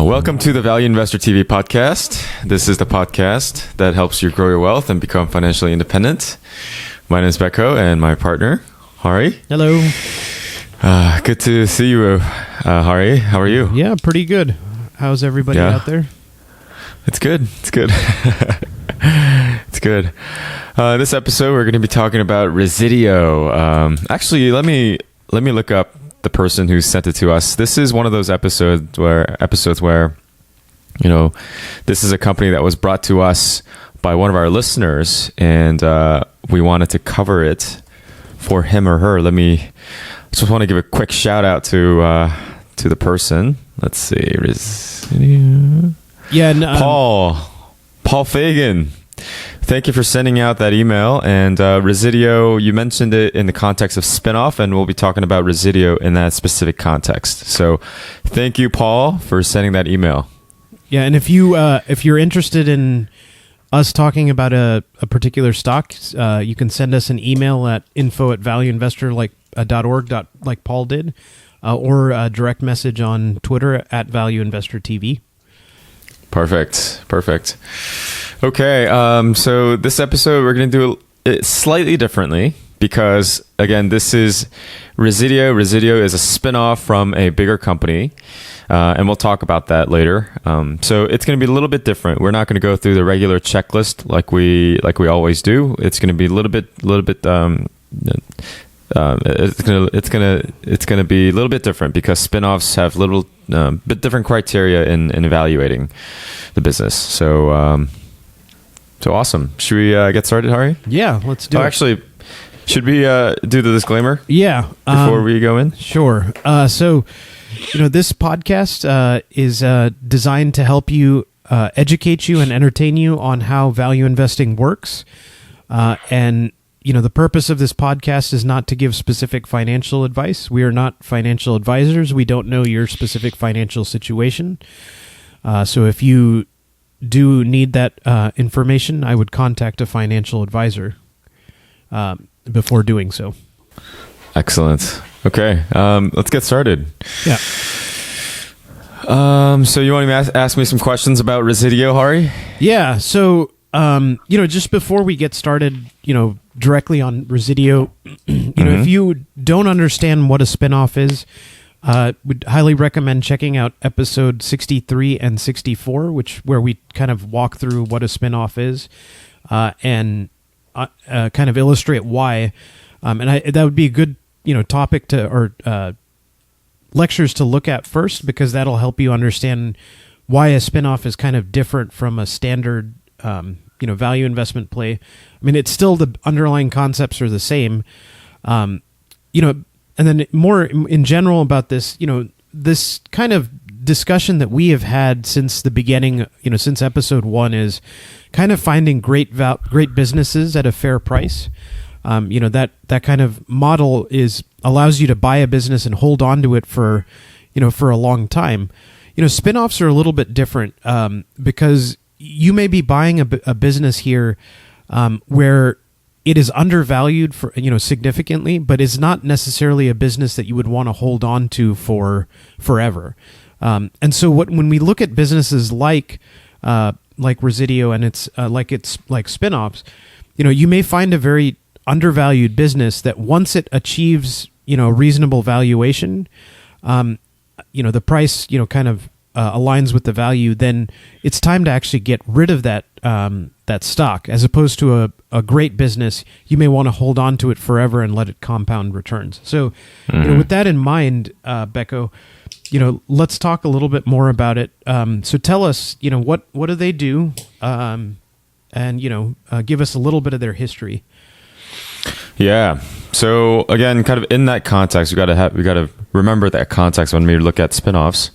Welcome to the Value Investor TV podcast. This is the podcast that helps you grow your wealth and become financially independent. My name is Becco and my partner, Hari. Hello. Good to see you, Hari. How are you? Yeah, pretty good. How's everybody out there? It's good. It's good. It's good. This episode, we're going to be talking about Resideo. Actually, let me look up the person who sent it to us. This is one of those episodes where, you know, this is a company that was brought to us by one of our listeners, and we wanted to cover it for him or her. Just want to give a quick shout out to the person. Let's see, Resideo. Yeah, and, Paul Fagan. Thank you for sending out that email. And Resideo, you mentioned it in the context of spinoff, and we'll be talking about Resideo in that specific context. So thank you, Paul, for sending that email. Yeah, and if you're interested in us talking about a particular stock, you can send us an email at info@valueinvestor.org, like Paul did, or a direct message on Twitter at ValueInvestorTV. Perfect. Okay, so this episode we're going to do it slightly differently because, again, this is Resideo. Resideo is a spinoff from a bigger company, and we'll talk about that later. So it's going to be a little bit different. We're not going to go through the regular checklist like we always do. It's going to be a little bit. It's gonna be a little bit different because spinoffs have little bit different criteria in evaluating the business. So awesome. Should we get started, Hari? Yeah, let's do it. Actually, should we do the disclaimer? Yeah, before we go in. Sure. So, this podcast is designed to help you, educate you, and entertain you on how value investing works, and the purpose of this podcast is not to give specific financial advice. We are not financial advisors. We don't know your specific financial situation. So if you do need that information, I would contact a financial advisor before doing so. Excellent. Okay, let's get started. Yeah. So you want to ask me some questions about Resideo, Hari? Yeah. So, just before we get started, directly on Resideo, if you don't understand what a spinoff is, would highly recommend checking out episode 63 and 64, where we kind of walk through what a spinoff is, and kind of illustrate why. That would be a good, topic or lectures to look at first, because that'll help you understand why a spinoff is kind of different from a standard, value investment play. I mean, it's still the underlying concepts are the same, and then more in general about this, this kind of discussion that we have had since the beginning, since episode 1 is kind of finding great businesses at a fair price. That kind of model allows you to buy a business and hold on to it for a long time. Spinoffs are a little bit different, because you may be buying a business here where it is undervalued for significantly, but is not necessarily a business that you would want to hold on to for forever. And so when we look at businesses like Resideo and it's like spinoffs, you may find a very undervalued business that once it achieves reasonable valuation, the price kind of aligns with the value, then it's time to actually get rid of that stock, as opposed to a great business. You may want to hold on to it forever and let it compound returns. So, with that in mind, Becco, let's talk a little bit more about it. So tell us, what do they do, and give us a little bit of their history. Yeah. So again, kind of in that context, we got to remember that context when we look at spinoffs.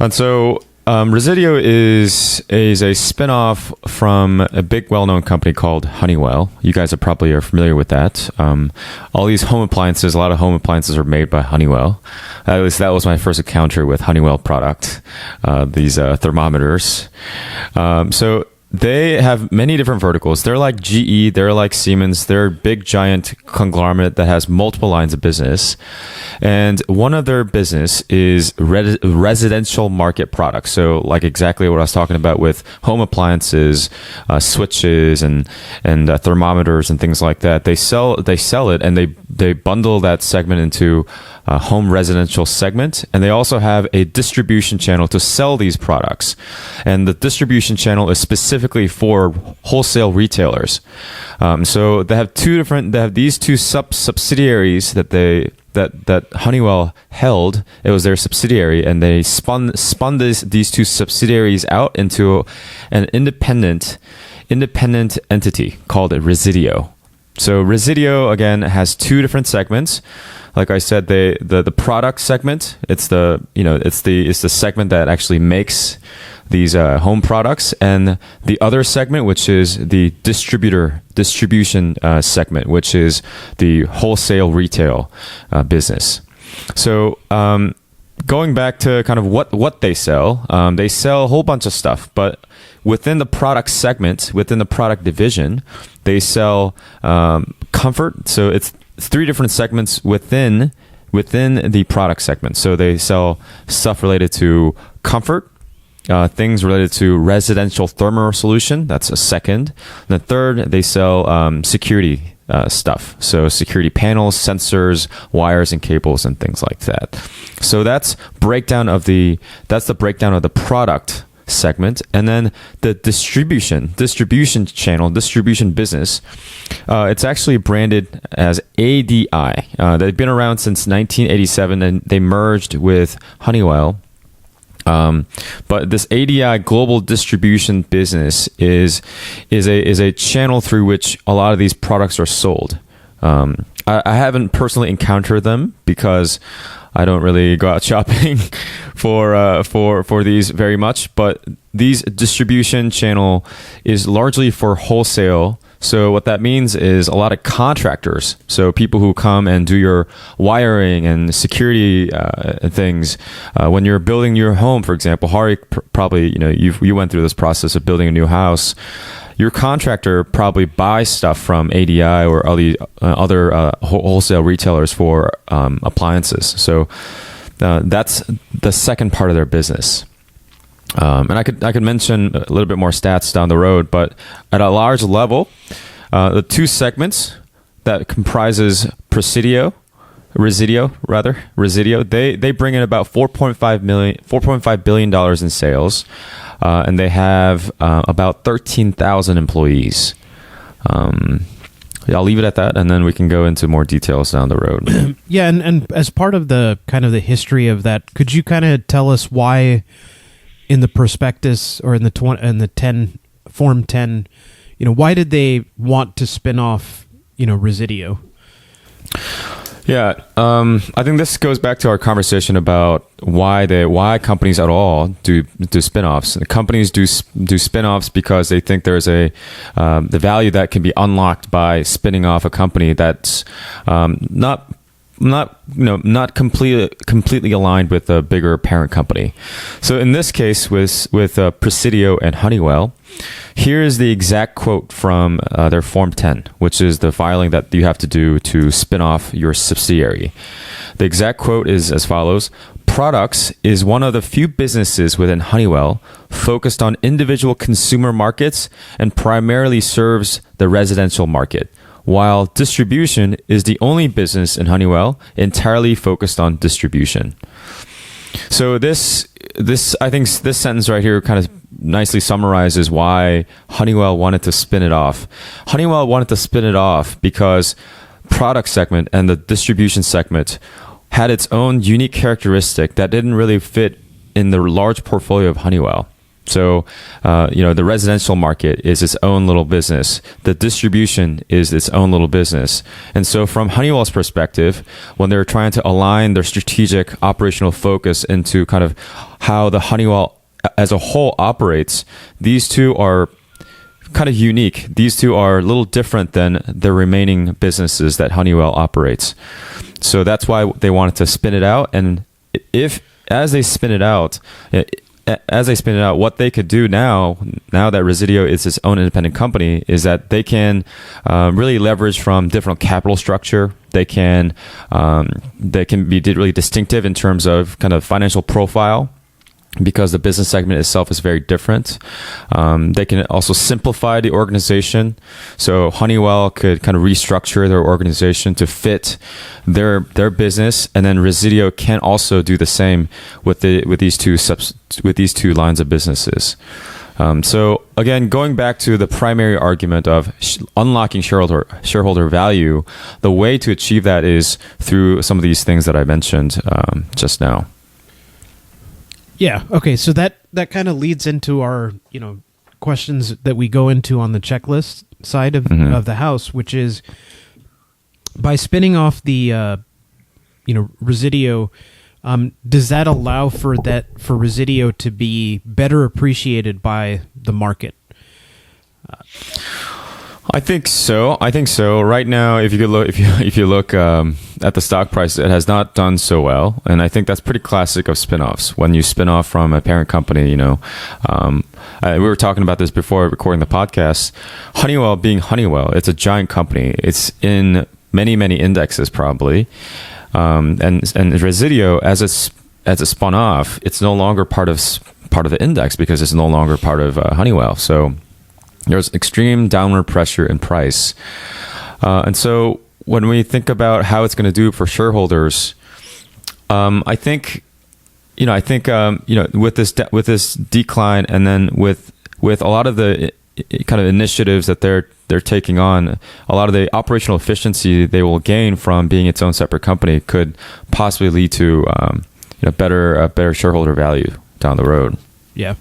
And so Resideo is a spinoff from a big well-known company called Honeywell. You guys are probably familiar with that. All these home appliances, a lot of home appliances are made by Honeywell. At least that was my first encounter with Honeywell product, these thermometers. So they have many different verticals. They're like GE, they're like Siemens, they're a big giant conglomerate that has multiple lines of business. And one of their business is residential market products. So like exactly what I was talking about with home appliances, switches and thermometers and things like that. They sell it, and they bundle that segment into a home residential segment, and they also have a distribution channel to sell these products. And the distribution channel is specifically for wholesale retailers. So they have these two subsidiaries that Honeywell held. It was their subsidiary, and they spun these two subsidiaries out into an independent entity called Resideo. So Resideo again has two different segments. Like I said, the product segment, it's the segment that actually makes these home products, and the other segment, which is the distribution segment, which is the wholesale retail business. So going back to kind of what they sell a whole bunch of stuff, but within the product segment, within the product division, they sell comfort. So it's three different segments within the product segment. So they sell stuff related to comfort, things related to residential thermal solution. That's a second. And the third, they sell security stuff. So security panels, sensors, wires, and cables, and things like that. So that's the breakdown of the product segment. And then the distribution business, it's actually branded as ADI. They've been around since 1987, and they merged with Honeywell. But this ADI global distribution business is a channel through which a lot of these products are sold. I haven't personally encountered them because I don't really go out shopping for these very much. But these distribution channel is largely for wholesale. So what that means is a lot of contractors, so people who come and do your wiring and security things. When you're building your home, for example, Hari, probably you went through this process of building a new house. Your contractor probably buys stuff from ADI or other wholesale retailers for appliances. So that's the second part of their business. And I could mention a little bit more stats down the road, but at a large level, the two segments that comprises Resideo, they bring in about $4.5 billion in sales, and they have about 13,000 employees. I'll leave it at that, and then we can go into more details down the road. Yeah, and as part of the kind of the history of that, could you kind of tell us why, in the prospectus or in the Form 10, why did they want to spin off, Resideo? Yeah, I think this goes back to our conversation about why companies at all do spin-offs. And companies do spin-offs because they think there's the value that can be unlocked by spinning off a company that's not completely aligned with a bigger parent company. So in this case, with Resideo and Honeywell, here is the exact quote from their Form 10, which is the filing that you have to do to spin off your subsidiary. The exact quote is as follows: "Products is one of the few businesses within Honeywell focused on individual consumer markets and primarily serves the residential market, while distribution is the only business in Honeywell entirely focused on distribution." So this I think this sentence right here kind of nicely summarizes why Honeywell wanted to spin it off. Honeywell wanted to spin it off because product segment and the distribution segment had its own unique characteristic that didn't really fit in the large portfolio of Honeywell. So, the residential market is its own little business. The distribution is its own little business. And so from Honeywell's perspective, when they're trying to align their strategic operational focus into kind of how the Honeywell as a whole operates, these two are kind of unique. These two are a little different than the remaining businesses that Honeywell operates. So that's why they wanted to spin it out. And as they spin it out, as they spin it out, what they could do now that Resideo is its own independent company, is that they can really leverage from different capital structure. They can be really distinctive in terms of kind of financial profile, because the business segment itself is very different. They can also simplify the organization. So Honeywell could kind of restructure their organization to fit their business, and then Resideo can also do the same with these two lines of businesses. So again, going back to the primary argument of unlocking shareholder value, the way to achieve that is through some of these things that I mentioned just now. Yeah. Okay. So that kind of leads into our, questions that we go into on the checklist side of the house, which is by spinning off the, Resideo, does that allow for Resideo to be better appreciated by the market? I think so. Right now, if you look at the stock price, it has not done so well, and I think that's pretty classic of spinoffs. When you spin off from a parent company, we were talking about this before recording the podcast. Honeywell being Honeywell, it's a giant company. It's in many indexes probably, and Resideo as it spun off, it's no longer part of the index because it's no longer part of Honeywell. So there's extreme downward pressure in price. And so when we think about how it's going to do for shareholders, I think with this decline, and then with a lot of the kind of initiatives that they're taking on, a lot of the operational efficiency they will gain from being its own separate company could possibly lead to better shareholder value down the road. Yeah.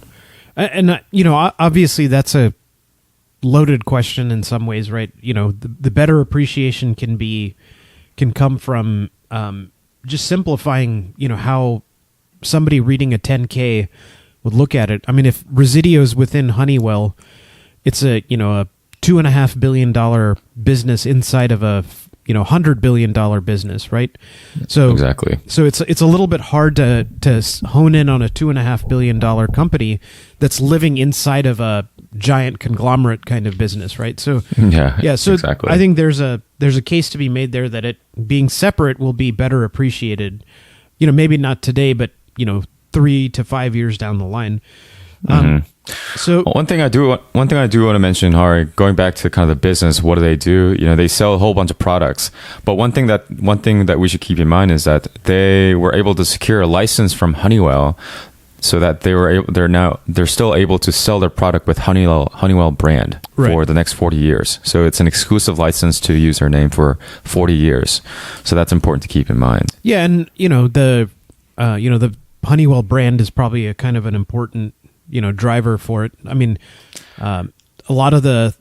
And obviously that's a loaded question in some ways, right? The better appreciation can come from just simplifying, how somebody reading a 10K would look at it. I mean, if Resideo's within Honeywell, it's a $2.5 billion business inside of a $100 billion business, right? So exactly. So it's a little bit hard to hone in on a $2.5 billion company that's living inside of a giant conglomerate kind of business, right? So So exactly. I think there's a case to be made there that it being separate will be better appreciated. Maybe not today, but 3 to 5 years down the line. So one thing I do want to mention, Hari, going back to kind of the business, what do? They sell a whole bunch of products. But one thing that we should keep in mind is that they were able to secure a license from Honeywell, so that they're still able to sell their product with Honeywell brand for the next 40 years. So it's an exclusive license to use their name for 40 years. So that's important to keep in mind. Yeah, and the Honeywell brand is probably a kind of an important driver for it. I mean, a lot of the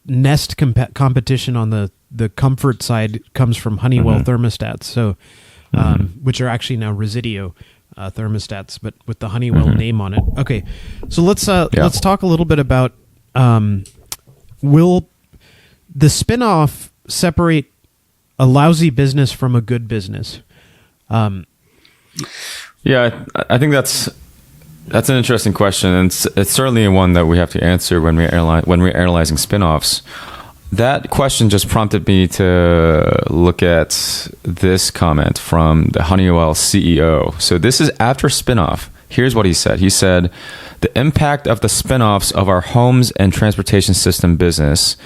Nest competition on the comfort side comes from Honeywell thermostats, so which are actually now Resideo thermostats, but with the Honeywell name on it. Okay, so let's talk a little bit about will the spinoff separate a lousy business from a good business? Yeah, I think that's an interesting question, and it's certainly one that we have to answer when we're analyzing spinoffs. That question just prompted me to look at this comment from the Honeywell CEO. So this is after spinoff. Here's what he said. He said, "The impact of the spinoffs of our homes and transportation system business,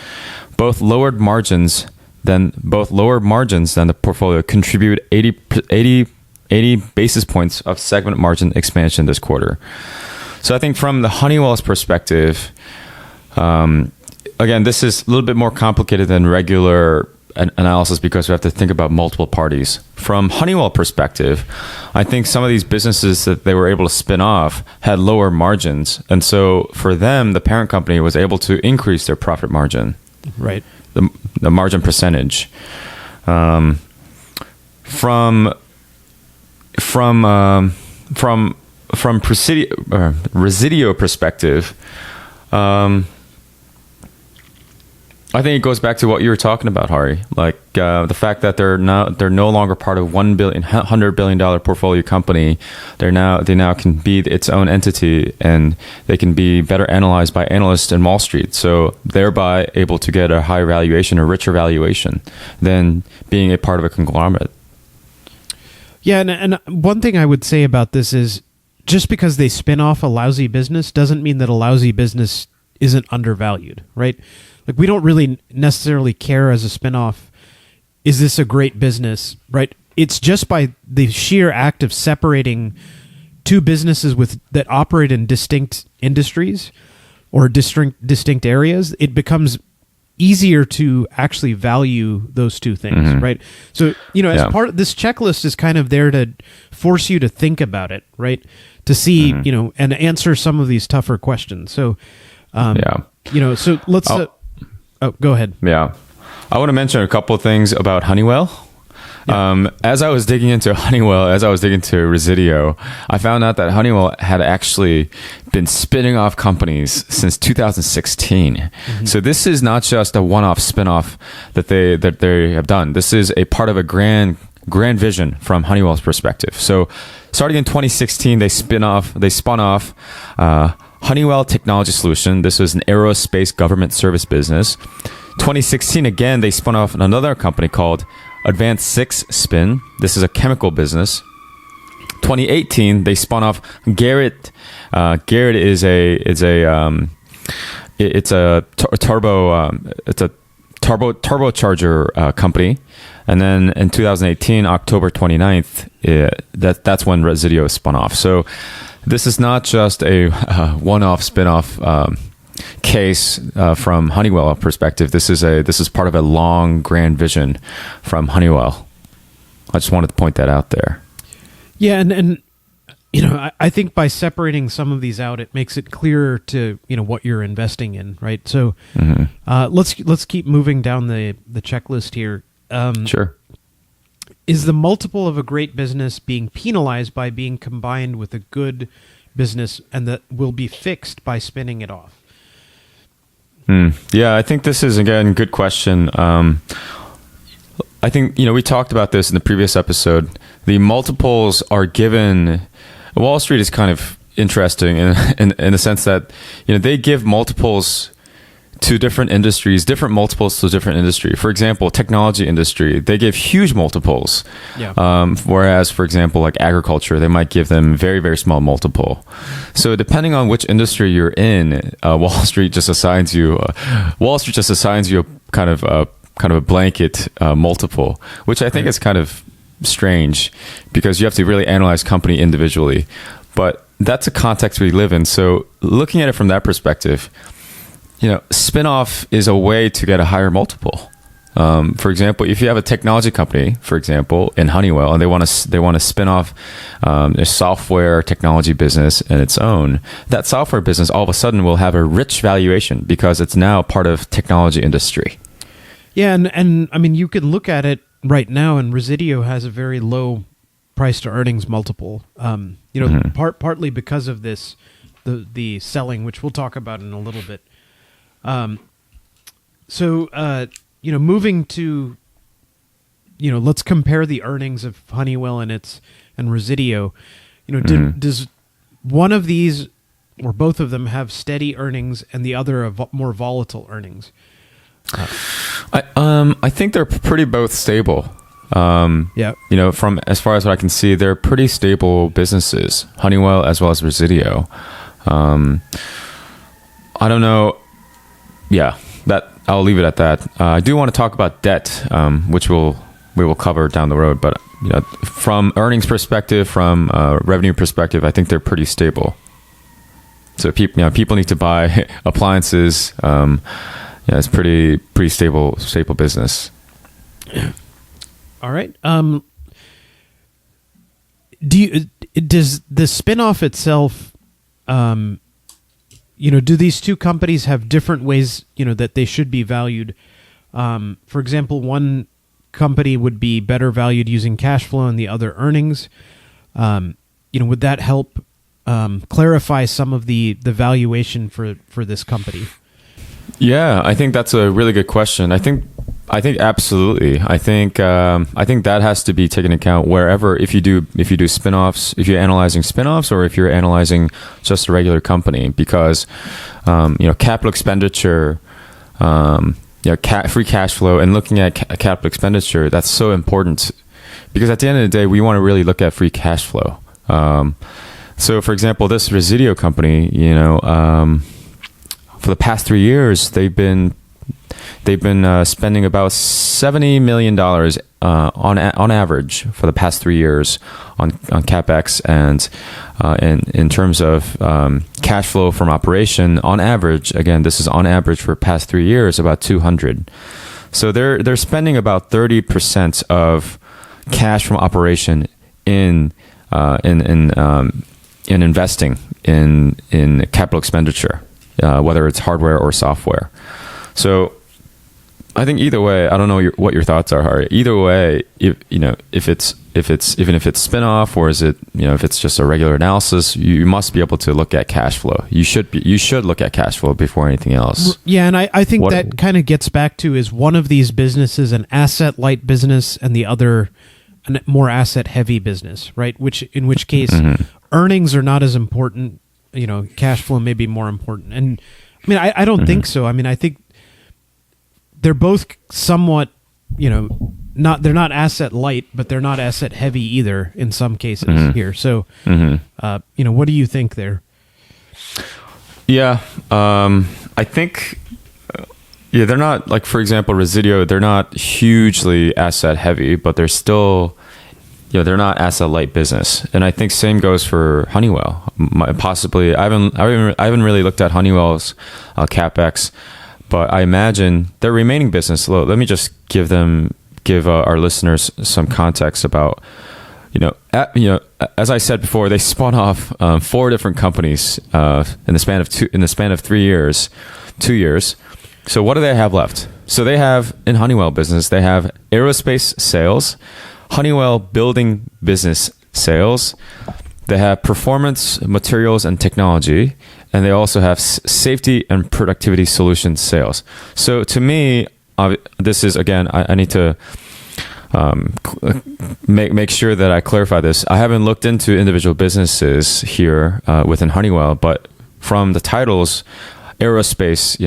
both lower margins than the portfolio, contribute 80 basis points of segment margin expansion this quarter." So I think from the Honeywell's perspective, again, this is a little bit more complicated than regular analysis because we have to think about multiple parties. From Honeywell perspective, I think some of these businesses that they were able to spin off had lower margins. And so for them, the parent company was able to increase their profit margin. Right. The margin percentage. From Resideo perspective, I think it goes back to what you were talking about, Hari. Like the fact that they're no longer part of $100 billion portfolio company. They now can be its own entity, and they can be better analyzed by analysts in Wall Street. So thereby able to get a higher valuation, a richer valuation than being a part of a conglomerate. Yeah, and one thing I would say about this is just because they spin off a lousy business doesn't mean that a lousy business isn't undervalued, right? Like, we don't really necessarily care as a spinoff, is this a great business, right? It's just by the sheer act of separating two businesses that operate in distinct industries or distinct areas, it becomes easier to actually value those two things, right? So, as part of this checklist is kind of there to force you to think about it, right? To see, and answer some of these tougher questions. So, so let's... go ahead. Yeah. I want to mention a couple of things about Honeywell. Yeah. As I was digging into Honeywell, as I was digging into Resideo, I found out that Honeywell had actually been spinning off companies since 2016. So this is not just a one-off spin-off that they have done. This is a part of a grand vision from Honeywell's perspective. So starting in 2016, they spun off Honeywell Technology Solution. This was an aerospace government service business. 2016, again, they spun off another company called Advanced Six Spin. This is a chemical business. 2018, they spun off Garrett. Garrett is a turbocharger company. And then in 2018, October 29th, that's when Resideo spun off. So this is not just a one-off spin-off case from Honeywell perspective. This is part of a long, grand vision from Honeywell. I just wanted to point that out there. Yeah, and I think by separating some of these out, it makes it clearer to what you're investing in, right? So let's keep moving down the checklist here. Sure. Is the multiple of a great business being penalized by being combined with a good business, and that will be fixed by spinning it off? Yeah, I think this is, again, a good question. I think, we talked about this in the previous episode. The multiples are given... Wall Street is kind of interesting in the sense that, they give multiples to different industries, different multiples to different industry. For example, technology industry, they give huge multiples. Yeah. Whereas, for example, like agriculture, they might give them very, very small multiple. So depending on which industry you're in, Wall Street just assigns you kind of a blanket multiple, which I think is kind of strange because you have to really analyze company individually. But that's a context we live in. So looking at it from that perspective, spin-off is a way to get a higher multiple. For example, if you have a technology company, for example, in Honeywell, and they want to spin off a software technology business in its own, that software business all of a sudden will have a rich valuation because it's now part of technology industry. Yeah, and I mean, you can look at it right now, and Resideo has a very low price to earnings multiple. Partly because of this, the selling, which we'll talk about in a little bit. Moving to, let's compare the earnings of Honeywell and Resideo. Does one of these or both of them have steady earnings and the other more volatile earnings? I think they're pretty both stable. From as far as what I can see, they're pretty stable businesses, Honeywell as well as Resideo. I don't know. Yeah, that I'll leave it at that. I do want to talk about debt, which we will cover down the road. But from earnings perspective, from revenue perspective, I think they're pretty stable. So people need to buy appliances. It's pretty stable business. All right. Does the spinoff itself? Do these two companies have different ways, that they should be valued? For example, one company would be better valued using cash flow and the other earnings. Would that help clarify some of the valuation for this company? Yeah, I think that's a really good question. I think absolutely. I think that has to be taken into account wherever if you do spin-offs, if you're analyzing spin-offs or if you're analyzing just a regular company, because capital expenditure, free cash flow, and looking at capital expenditure, that's so important, because at the end of the day we want to really look at free cash flow. So for example, this Resideo company, for the past 3 years, they've been spending about $70 million on average for the past 3 years on CapEx, and in terms of cash flow from operation, on average, again, this is on average for past 3 years, about 200. So they're spending about 30% of cash from operation in investing in capital expenditure, whether it's hardware or software. So I think either way, I don't know what your thoughts are, Hari. Either way, if it's spin-off, or is it, if it's just a regular analysis, you must be able to look at cash flow. You should look at cash flow before anything else. Yeah, and I think that kind of gets back to, is one of these businesses an asset-light business and the other a more asset-heavy business, right? In which case, earnings are not as important. Cash flow may be more important. And I mean, I don't think so. I mean, I think they're both somewhat, they're not asset light, but they're not asset heavy either in some cases here. So, what do you think there? Yeah, I think, they're not, like, for example, Resideo, they're not hugely asset heavy, but they're still, they're not asset light business. And I think same goes for Honeywell. Possibly, I haven't really looked at Honeywell's CapEx. But I imagine their remaining business. Let me just give our listeners some context about, as I said before, they spun off 4 different companies in the span of 3 years, 2 years. So what do they have left? So they have, in Honeywell business, they have aerospace sales, Honeywell building business sales. They have performance materials and technology, and they also have safety and productivity solutions sales. So to me, this is, again, I need to make sure that I clarify this. I haven't looked into individual businesses here within Honeywell, but from the titles, aerospace,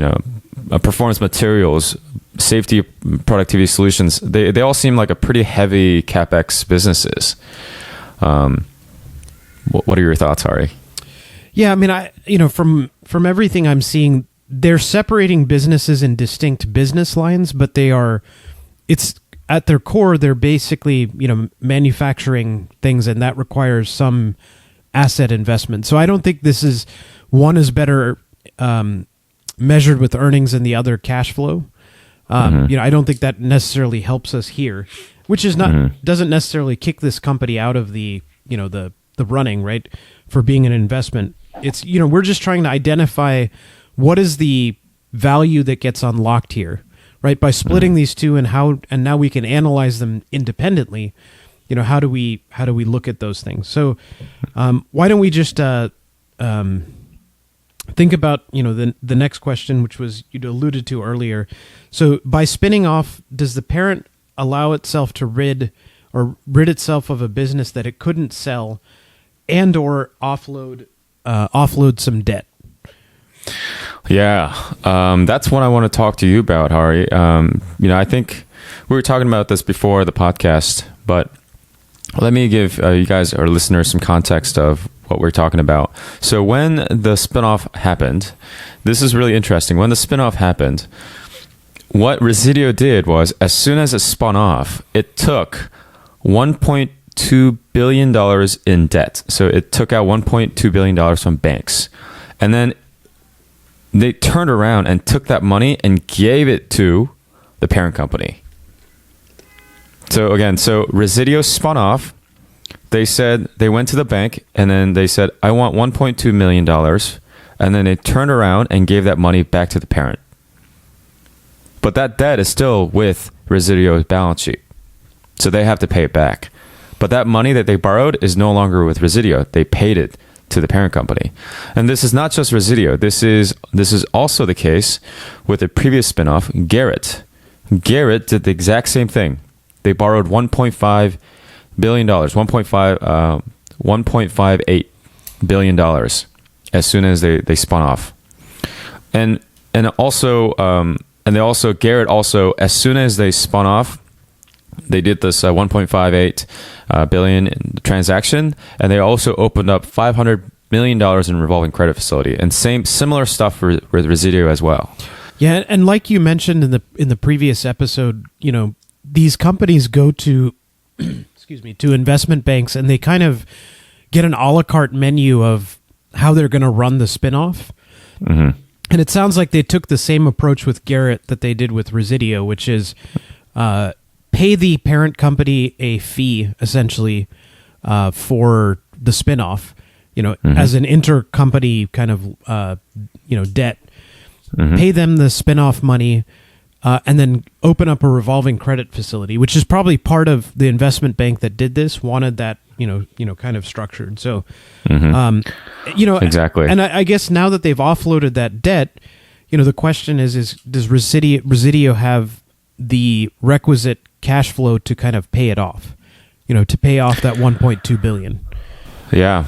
performance materials, safety, productivity solutions, they all seem like a pretty heavy CapEx businesses. What are your thoughts, Hari? Yeah, I mean, from everything I'm seeing, they're separating businesses in distinct business lines, but it's at their core, they're basically, manufacturing things, and that requires some asset investment. So I don't think one is better measured with earnings and the other cash flow. I don't think that necessarily helps us here, which is doesn't necessarily kick this company out of the running, right, for being an investment. It's, we're just trying to identify what is the value that gets unlocked here, right, by splitting these two, and now we can analyze them independently. How do we look at those things? So why don't we just think about the next question, which was you alluded to earlier. So by spinning off, does the parent allow itself to rid itself of a business that it couldn't sell, and or offload some debt? Yeah, that's what I want to talk to you about, Hari. I think we were talking about this before the podcast, but let me give you guys, our listeners, some context of what we're talking about. So when the spinoff happened, this is really interesting. When the spinoff happened, what Resideo did was, as soon as it spun off, it took $1.2 billion in debt. So it took out $1.2 billion from banks. And then they turned around and took that money and gave it to the parent company. So again, Resideo spun off. They said, they went to the bank, and then they said, I want $1.2 million. And then they turned around and gave that money back to the parent. But that debt is still with Resideo's balance sheet. So they have to pay it back. But that money that they borrowed is no longer with Resideo. They paid it to the parent company. And this is not just Resideo. This is also the case with a previous spinoff, Garrett. Garrett did the exact same thing. They borrowed $1.5 billion, $1.58 billion as soon as they spun off. And also Garrett also, as soon as they spun off, they did this 1.58 billion transaction, and they also opened up $500 million in revolving credit facility, and similar stuff with Resideo as well. Yeah, and like you mentioned in the previous episode, these companies go to to investment banks, and they kind of get an a la carte menu of how they're going to run the spinoff. Mm-hmm. And it sounds like they took the same approach with Garrett that they did with Resideo, which is pay the parent company a fee, essentially, for the spinoff, as an intercompany kind of, debt. Mm-hmm. Pay them the spinoff money, and then open up a revolving credit facility, which is probably part of the investment bank that did this, wanted that, kind of structured. So, exactly. And I guess now that they've offloaded that debt, the question is does Resideo have the requisite cash flow to kind of pay it off, to pay off that 1.2 billion? Yeah,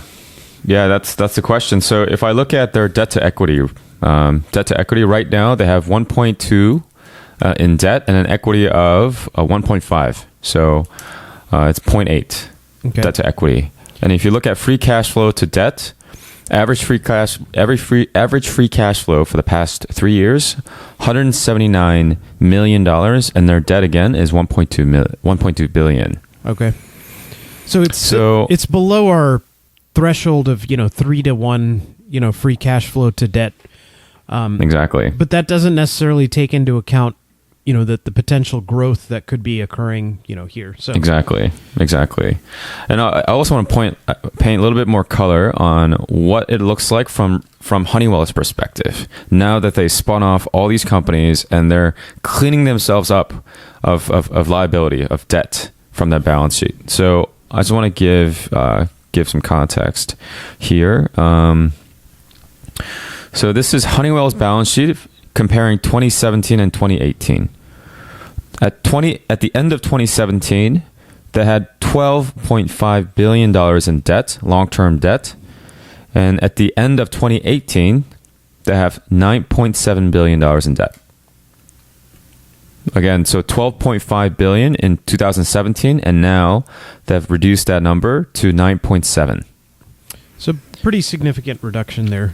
that's the question. So if I look at their debt to equity right now, they have 1.2 in debt and an equity of 1.5. So it's 0.8 debt to equity. And if you look at free cash flow to debt, average free cash flow for the past 3 years, $179 million, and their debt again is 1.2 billion. Okay, so it's below our threshold of 3 to 1 free cash flow to debt. Exactly. But that doesn't necessarily take into account that the potential growth that could be occurring here. So exactly. And I also want to paint a little bit more color on what it looks like from Honeywell's perspective now that they spun off all these companies and they're cleaning themselves up of liability, of debt from that balance sheet. So I just want to give some context here. So this is Honeywell's balance sheet comparing 2017 and 2018. At the end of 2017, they had $12.5 billion in debt, long-term debt. And at the end of 2018, they have $9.7 billion in debt. Again, so $12.5 billion in 2017, and now they've reduced that number to 9.7. So pretty significant reduction there.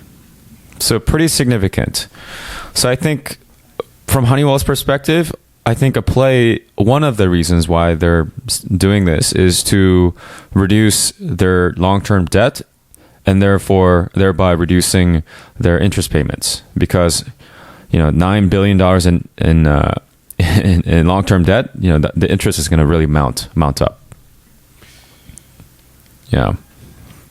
So pretty significant. So I think from Honeywell's perspective, I think one of the reasons why they're doing this is to reduce their long-term debt and thereby reducing their interest payments, because $9 billion in long-term debt, the interest is going to really mount up. Yeah.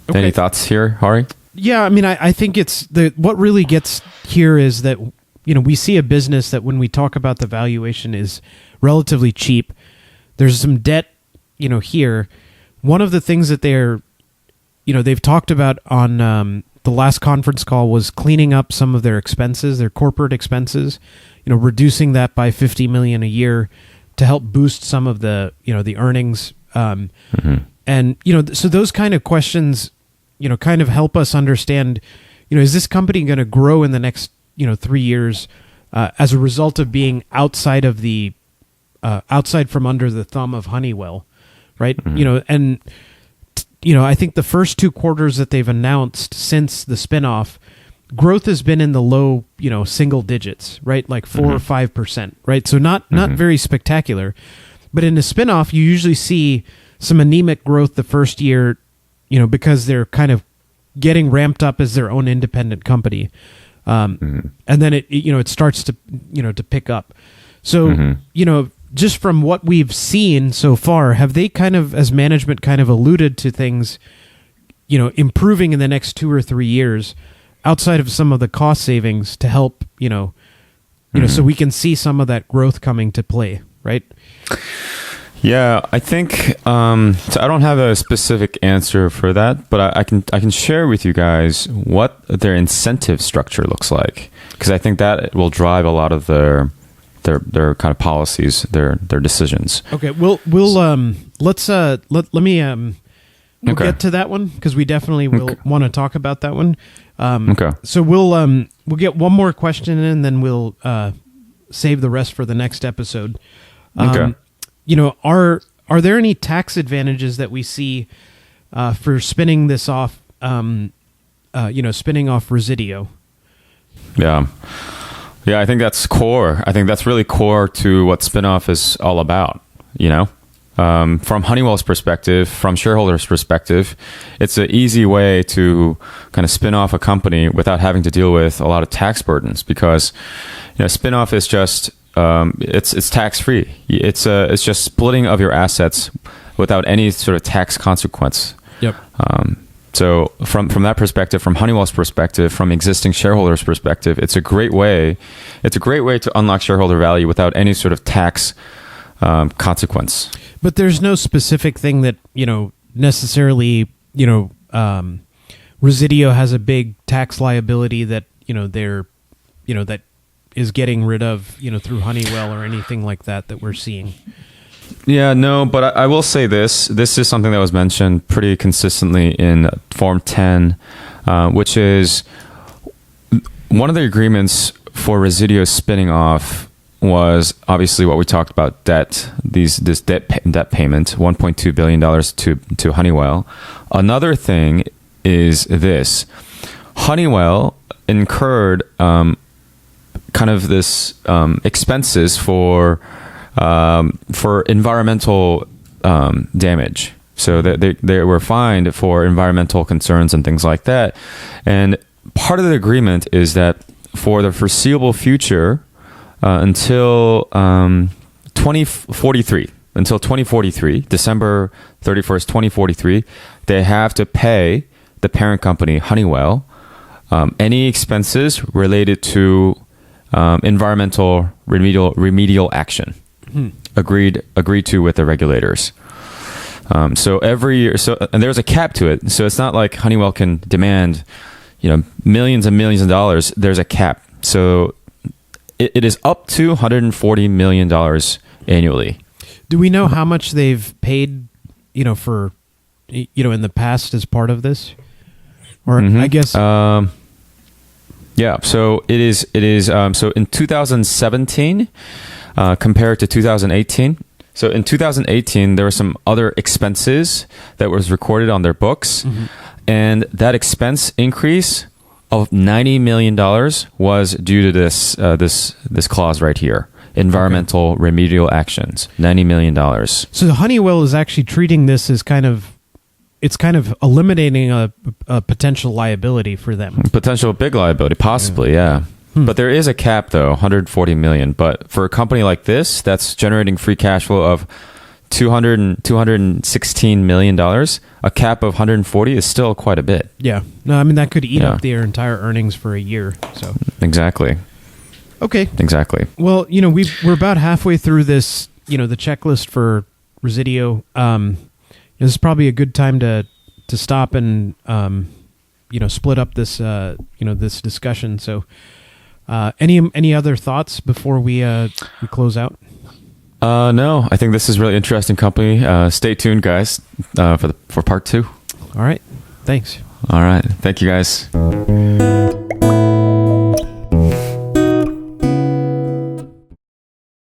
Okay. Any thoughts here, Hari? Yeah, I mean, I think it's what really gets here is that we see a business that when we talk about the valuation is relatively cheap. There's some debt, here. One of the things that they've talked about on the last conference call was cleaning up some of their expenses, their corporate expenses, reducing that by $50 million a year to help boost some of the, the earnings. And, so those kind of questions, kind of help us understand, is this company going to grow in the next 3 years as a result of being outside from under the thumb of Honeywell, right? And I think the first 2 quarters that they've announced since the spinoff, growth has been in the low, single digits, right? Like 4 or 5%, right? So not very spectacular. But in a spinoff, you usually see some anemic growth the first year, because they're kind of getting ramped up as their own independent company. And then it starts to pick up. So, just from what we've seen so far, have they kind of, as management, kind of alluded to things, improving in the next 2 or 3 years outside of some of the cost savings to help, so we can see some of that growth coming to play, right? Yeah, I think so. I don't have a specific answer for that, but I can share with you guys what their incentive structure looks like, because I think that will drive a lot of their kind of policies, their decisions. Okay, we'll let me we'll get to that one, because we definitely will want to talk about that one. Okay. So we'll get one more question in, and then we'll save the rest for the next episode. Okay. Are there any tax advantages that we see for spinning this off? Spinning off Resideo. Yeah. Yeah, I think that's core. I think that's really core to what spinoff is all about. From Honeywell's perspective, from shareholders' perspective, it's an easy way to kind of spin off a company without having to deal with a lot of tax burdens, because spinoff is just it's tax free. It's just splitting of your assets without any sort of tax consequence. Yep. So from that perspective, from Honeywell's perspective, from existing shareholders' perspective, it's a great way. It's a great way to unlock shareholder value without any sort of tax consequence. But there's no specific thing that necessarily Resideo has a big tax liability that they're that is getting rid of through Honeywell or anything like that we're seeing. Yeah, no, but I will say this. This is something that was mentioned pretty consistently in Form 10, which is one of the agreements for Resideo spinning off was obviously what we talked about, debt, this debt payment, $1.2 billion to Honeywell. Another thing is this. Honeywell incurred kind of this expenses for environmental damage. So they were fined for environmental concerns and things like that. And part of the agreement is that for the foreseeable future, until 2043, December 31st, 2043, they have to pay the parent company, Honeywell, any expenses related to environmental remedial action. Agreed to with the regulators. So every year, and there's a cap to it. So it's not like Honeywell can demand, millions and millions of dollars. There's a cap. So it is up to $140 million annually. Do we know how much they've paid, for, in the past as part of this? Or I guess. Yeah. So it is. So in 2017, compared to 2018. So in 2018, there were some other expenses that was recorded on their books, and that expense increase of $90 million was due to this clause right here. Environmental remedial actions, $90 million. So Honeywell is actually treating this as kind of eliminating a potential liability for them. Potential big liability, possibly, yeah. But there is a cap, though, $140 million. But for a company like this, that's generating free cash flow of $216 million, a cap of 140 is still quite a bit. Yeah. No, I mean, that could eat up their entire earnings for a year. So Exactly. Okay. Exactly. Well, we're about halfway through this, the checklist for Resideo. This is probably a good time to stop and, split up this, this discussion. So any other thoughts before we close out? No, I think this is really interesting company. Stay tuned, guys, for part 2. All right. Thanks. All right. Thank you, guys.